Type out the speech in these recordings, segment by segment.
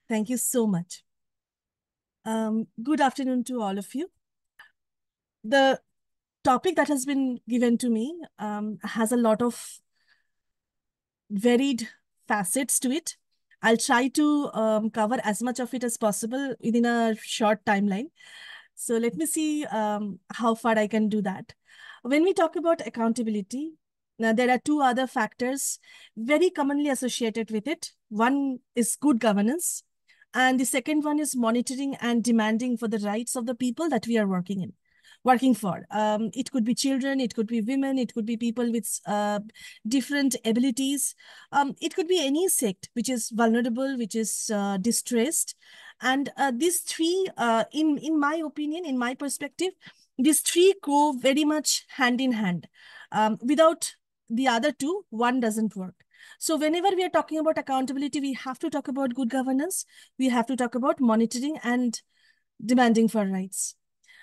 Thank you so much. Good afternoon to all of you. The topic that has been given to me has a lot of varied facets to it. I'll try to cover as much of it as possible within a short timeline. So let me see how far I can do that. When we talk about accountability, now there are two other factors very commonly associated with it. One is good governance, and the second one is monitoring and demanding for the rights of the people that we are working for. It could be children, it could be women, it could be people with different abilities. It could be any sect which is vulnerable, which is distressed. And these three, in my opinion, in my perspective, these three go very much hand in hand. Without the other two, one doesn't work. So whenever we are talking about accountability, we have to talk about good governance. We have to talk about monitoring and demanding for rights.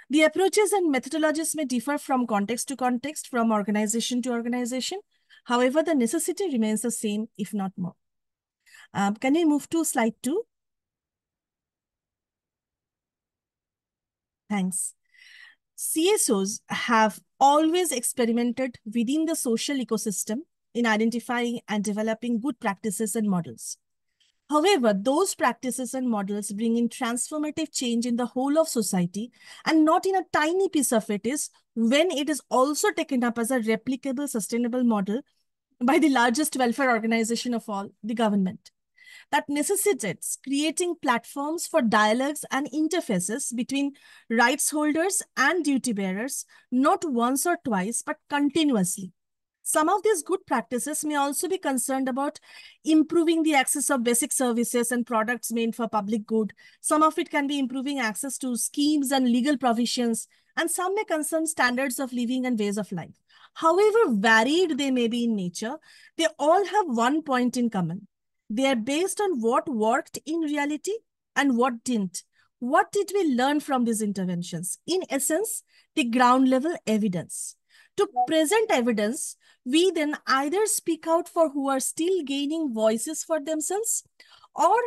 The approaches and methodologies may differ from context to context, from organization to organization. However, the necessity remains the same, if not more. Can we move to slide 2? Thanks. CSOs have always experimented within the social ecosystem in identifying and developing good practices and models. However, those practices and models bring in transformative change in the whole of society, and not in a tiny piece of it is when it is also taken up as a replicable, sustainable model by the largest welfare organization of all, the government. That necessitates creating platforms for dialogues and interfaces between rights holders and duty bearers, not once or twice, but continuously. Some of these good practices may also be concerned about improving the access of basic services and products made for public good. Some of it can be improving access to schemes and legal provisions, and some may concern standards of living and ways of life. However varied they may be in nature, they all have one point in common. They are based on what worked in reality and what didn't. What did we learn from these interventions? In essence, the ground level evidence. To present evidence, we then either speak out for who are still gaining voices for themselves, or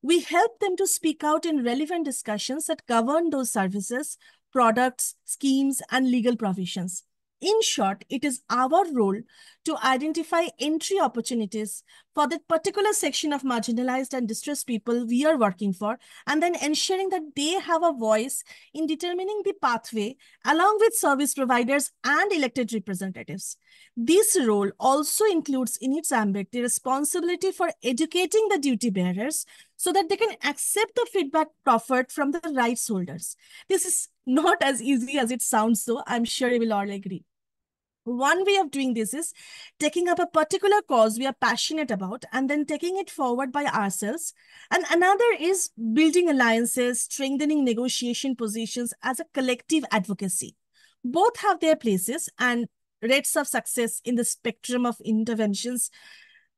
we help them to speak out in relevant discussions that govern those services, products, schemes, and legal provisions. In short, it is our role to identify entry opportunities for that particular section of marginalized and distressed people we are working for, and then ensuring that they have a voice in determining the pathway along with service providers and elected representatives. This role also includes in its ambit the responsibility for educating the duty bearers so that they can accept the feedback proffered from the rights holders. This is not as easy as it sounds, though. I'm sure you will all agree. One way of doing this is taking up a particular cause we are passionate about and then taking it forward by ourselves. And another is building alliances, strengthening negotiation positions as a collective advocacy. Both have their places and rates of success in the spectrum of interventions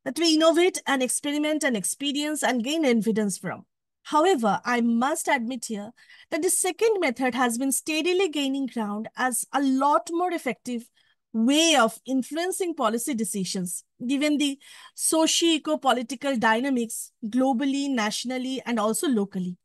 that we innovate and experiment and experience and gain evidence from. However, I must admit here that the second method has been steadily gaining ground as a lot more effective way of influencing policy decisions, given the socio-eco-political dynamics globally, nationally, and also locally.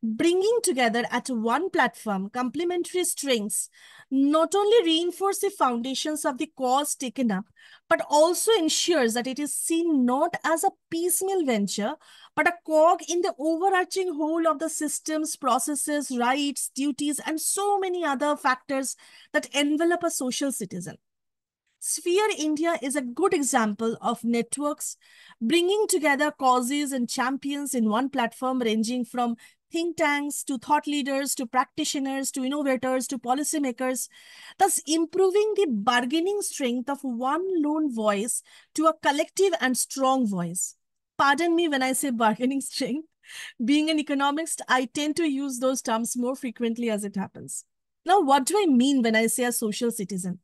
Bringing together at one platform complementary strengths not only reinforce the foundations of the cause taken up, but also ensures that it is seen not as a piecemeal venture, but a cog in the overarching whole of the systems, processes, rights, duties, and so many other factors that envelop a social citizen. Sphere India is a good example of networks bringing together causes and champions in one platform, ranging from think tanks to thought leaders to practitioners to innovators to policymakers, thus improving the bargaining strength of one lone voice to a collective and strong voice. Pardon me when I say bargaining strength. Being an economist, I tend to use those terms more frequently as it happens. Now, what do I mean when I say a social citizen?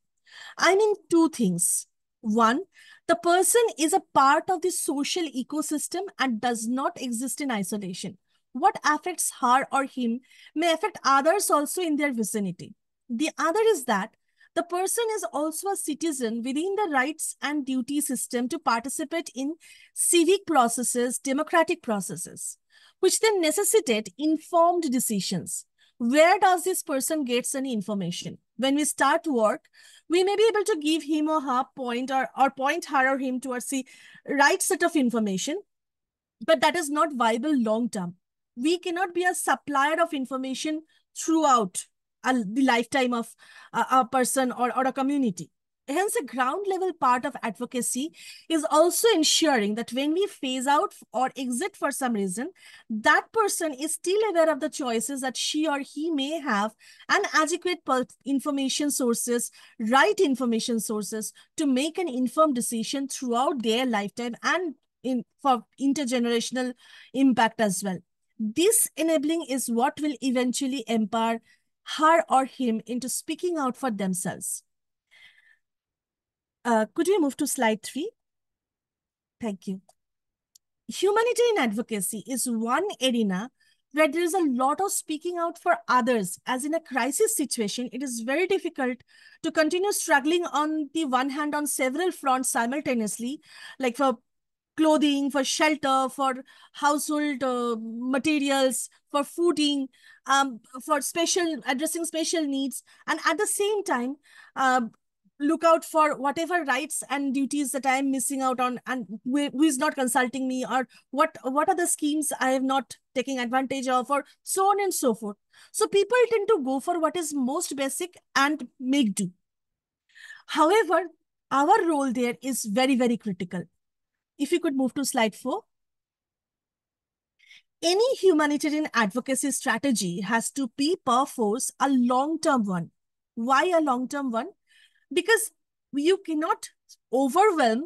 I mean two things. One, the person is a part of the social ecosystem and does not exist in isolation. What affects her or him may affect others also in their vicinity. The other is that the person is also a citizen within the rights and duty system to participate in civic processes, democratic processes. which then necessitate informed decisions. Where does this person gets any information? When we start work, we may be able to give him or her point or point her or him towards the right set of information, but that is not viable long term. We cannot be a supplier of information throughout the lifetime of a person or a community. Hence, a ground level part of advocacy is also ensuring that when we phase out or exit for some reason, that person is still aware of the choices that she or he may have, and adequate information sources, right information sources to make an informed decision throughout their lifetime and for intergenerational impact as well. This enabling is what will eventually empower her or him into speaking out for themselves. Could we move to slide 3? Thank you. Humanitarian advocacy is one arena where there is a lot of speaking out for others. As in a crisis situation, it is very difficult to continue struggling on the one hand on several fronts simultaneously, like for clothing, for shelter, for household materials, for fooding, for addressing special needs, and at the same time, look out for whatever rights and duties that I am missing out on, and who is not consulting me, or what are the schemes I am not taking advantage of, or so on and so forth. So people tend to go for what is most basic and make do. However, our role there is very, very critical. If you could move to slide 4. Any humanitarian advocacy strategy has to be perforce a long-term one. Why a long-term one? Because you cannot overwhelm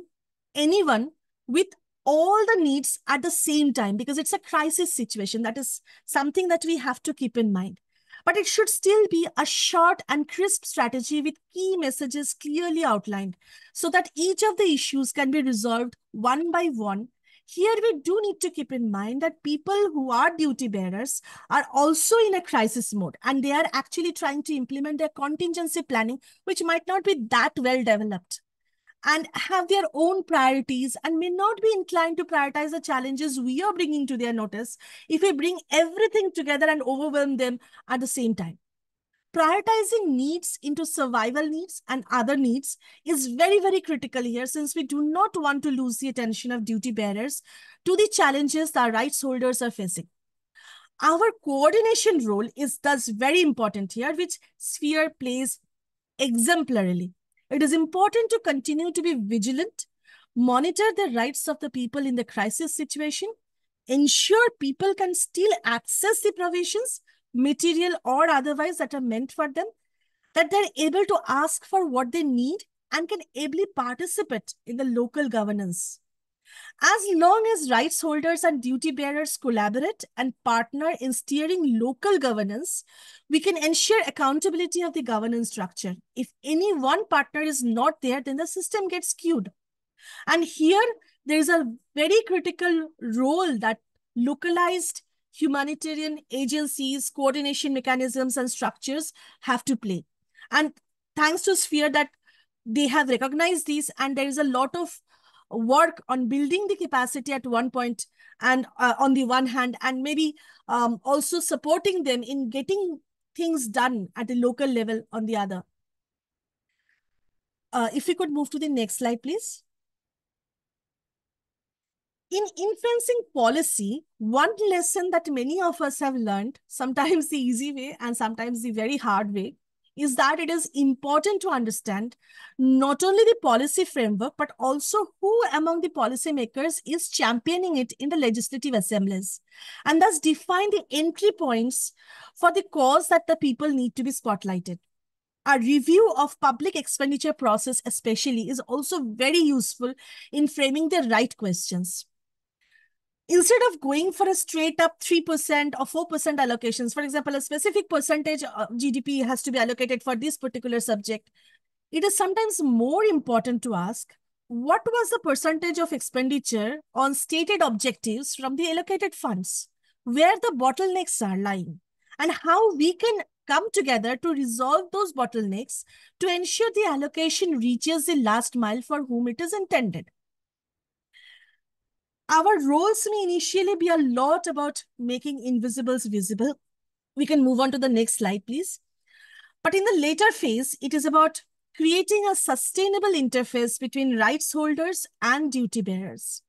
anyone with all the needs at the same time, because it's a crisis situation. That is something that we have to keep in mind. But it should still be a short and crisp strategy with key messages clearly outlined so that each of the issues can be resolved one by one. Here, we do need to keep in mind that people who are duty bearers are also in a crisis mode, and they are actually trying to implement their contingency planning, which might not be that well developed, and have their own priorities, and may not be inclined to prioritize the challenges we are bringing to their notice if we bring everything together and overwhelm them at the same time. Prioritizing needs into survival needs and other needs is very, very critical here, since we do not want to lose the attention of duty bearers to the challenges that rights holders are facing. Our coordination role is thus very important here, which Sphere plays exemplarily. It is important to continue to be vigilant, monitor the rights of the people in the crisis situation, ensure people can still access the provisions, material or otherwise, that are meant for them, that they're able to ask for what they need and can ably participate in the local governance. As long as rights holders and duty bearers collaborate and partner in steering local governance, we can ensure accountability of the governance structure. If any one partner is not there, then the system gets skewed. And here, there is a very critical role that localized humanitarian agencies, coordination mechanisms, and structures have to play. And thanks to Sphere, that they have recognized these, and there is a lot of work on building the capacity at one point, and on the one hand, and maybe also supporting them in getting things done at the local level on the other. If we could move to the next slide, please. In influencing policy, one lesson that many of us have learned, sometimes the easy way and sometimes the very hard way, is that it is important to understand not only the policy framework, but also who among the policymakers is championing it in the legislative assemblies, and thus define the entry points for the cause that the people need to be spotlighted. A review of public expenditure process especially is also very useful in framing the right questions. Instead of going for a straight up 3% or 4% allocations, for example, a specific percentage of GDP has to be allocated for this particular subject, it is sometimes more important to ask, what was the percentage of expenditure on stated objectives from the allocated funds, where the bottlenecks are lying, and how we can come together to resolve those bottlenecks to ensure the allocation reaches the last mile for whom it is intended. Our roles may initially be a lot about making invisibles visible. We can move on to the next slide, please. But in the later phase, it is about creating a sustainable interface between rights holders and duty bearers.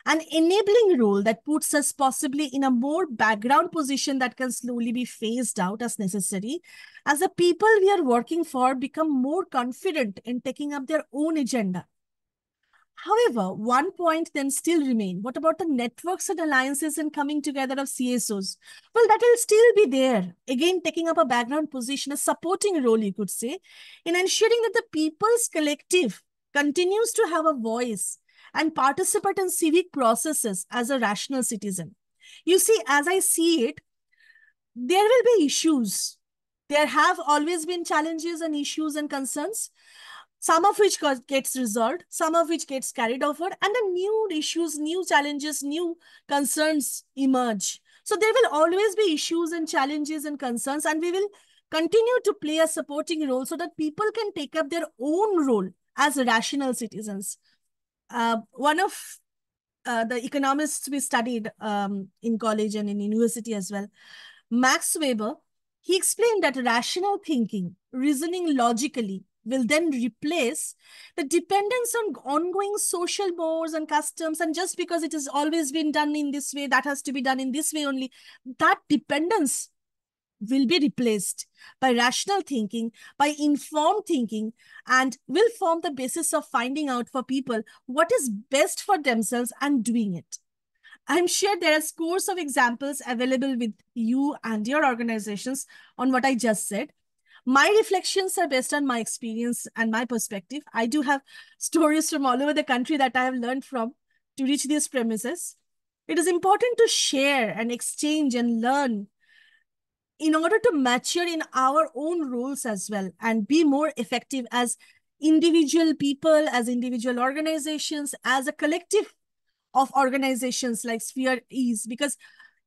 An enabling role that puts us possibly in a more background position that can slowly be phased out as necessary as the people we are working for become more confident in taking up their own agenda. However, one point then still remain. What about the networks and alliances and coming together of CSOs? Well, that will still be there. Again, taking up a background position, a supporting role, you could say, in ensuring that the people's collective continues to have a voice and participate in civic processes as a rational citizen. You see, as I see it, there will be issues. There have always been challenges and issues and concerns, some of which gets resolved, some of which gets carried over, and the new issues, new challenges, new concerns emerge. So there will always be issues and challenges and concerns, and we will continue to play a supporting role so that people can take up their own role as rational citizens. One of the economists we studied in college and in university as well, Max Weber, he explained that rational thinking, reasoning logically, will then replace the dependence on ongoing social mores and customs. And just because it has always been done in this way, that has to be done in this way only, that dependence will be replaced by rational thinking, by informed thinking, and will form the basis of finding out for people what is best for themselves and doing it. I'm sure there are scores of examples available with you and your organizations on what I just said. My reflections are based on my experience and my perspective. I do have stories from all over the country that I have learned from to reach these premises. It is important to share and exchange and learn in order to mature in our own roles as well and be more effective as individual people, as individual organizations, as a collective of organizations like Sphere is. Because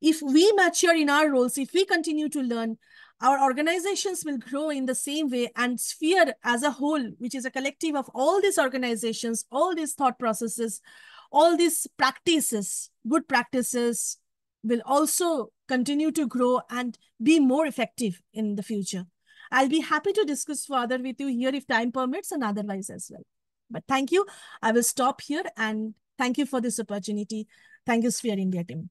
if we mature in our roles, if we continue to learn, our organizations will grow in the same way, and Sphere as a whole, which is a collective of all these organizations, all these thought processes, all these practices, good practices, will also continue to grow and be more effective in the future. I'll be happy to discuss further with you here if time permits and otherwise as well. But thank you. I will stop here and thank you for this opportunity. Thank you, Sphere India team.